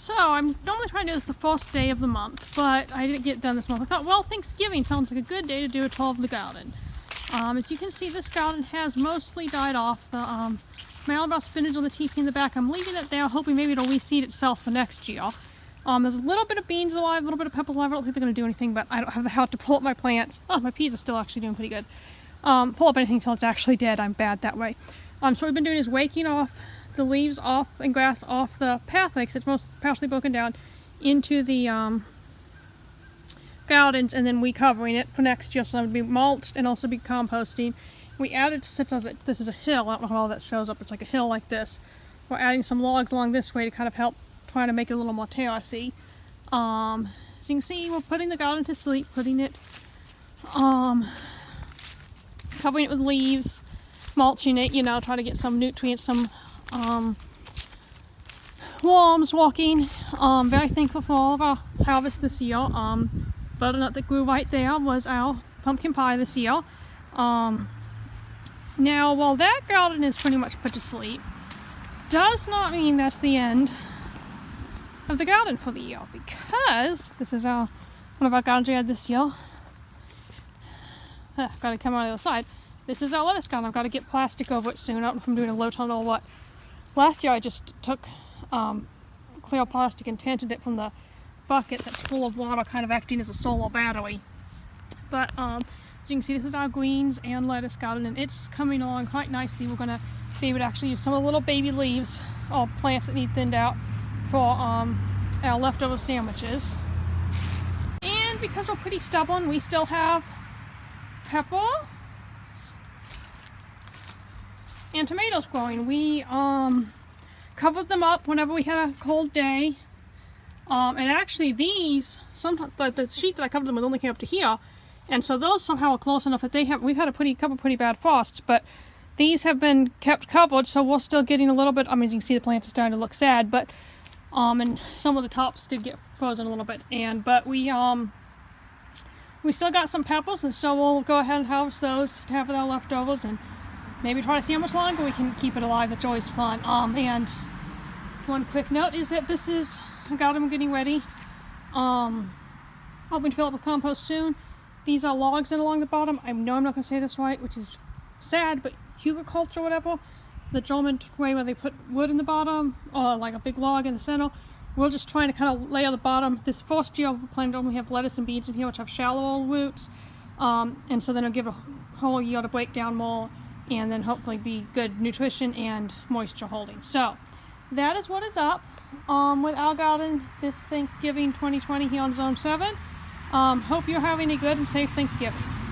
So I'm normally trying to do this the first day of the month, but I didn't get it done this month. I thought, well, Thanksgiving sounds like a good day to do a tour of the garden. As you can see, this garden has mostly died off. The Malabar spinach on the teepee in the back, I'm leaving it there, hoping maybe it'll reseed itself for next year. There's a little bit of beans alive, a little bit of peppers alive. I don't think they're going to do anything, but I don't have the heart to pull up my plants. Oh, my peas are still actually doing pretty good. Pull up anything until it's actually dead. I'm bad that way. So what we've been doing is waking off the leaves off and grass off the pathway, because it's partially broken down, into the gardens, and then recovering it for next year, so it would be mulched and also be composting. We added, since this is a hill, I don't know how all that shows up, it's like a hill like this. We're adding some logs along this way to kind of help trying to make it a little more terracey. So you can see we're putting the garden to sleep, putting it, covering it with leaves, mulching it, you know, trying to get some nutrients, some worms walking. Very thankful for all of our harvest this year. Butternut that grew right there was our pumpkin pie this year. Now, while that garden is pretty much put to sleep, does not mean that's the end of the garden for the year, because this is one of our gardens we had this year. I've got to come on the other side. This is our lettuce garden. I've got to get plastic over it soon. I don't know if I'm doing a low tunnel or what. Last year I just took clear plastic and tinted it from the bucket that's full of water, kind of acting as a solar battery. But as you can see, this is our greens and lettuce garden, and it's coming along quite nicely. We're going to be able to actually use some of the little baby leaves or plants that need thinned out for our leftover sandwiches. And because we're pretty stubborn, we still have peppers and tomatoes growing. We covered them up whenever we had a cold day. And actually these, the sheet that I covered them with only came up to here, and so those somehow are close enough that we've had a couple pretty bad frosts, but these have been kept covered, so we're still getting a little bit. I mean, as you can see, the plants are starting to look sad, but and some of the tops did get frozen a little bit, but we still got some peppers, and so we'll go ahead and harvest those to have with our leftovers, and maybe try to see how much longer we can keep it alive. That's always fun. And one quick note is that this is a garden we're getting ready. Hoping to fill up with compost soon. These are logs in along the bottom. I know I'm not going to say this right, which is sad, but hugelkultur or whatever, the German way where they put wood in the bottom, or like a big log in the center. We're just trying to kind of layer the bottom. This first year we plan to only have lettuce and beans in here, which have shallow roots, and so then it'll give a whole year to break down more, and then hopefully be good nutrition and moisture holding. So that is what is up with our garden this Thanksgiving 2020 here on Zone 7. Hope you're having a good and safe Thanksgiving.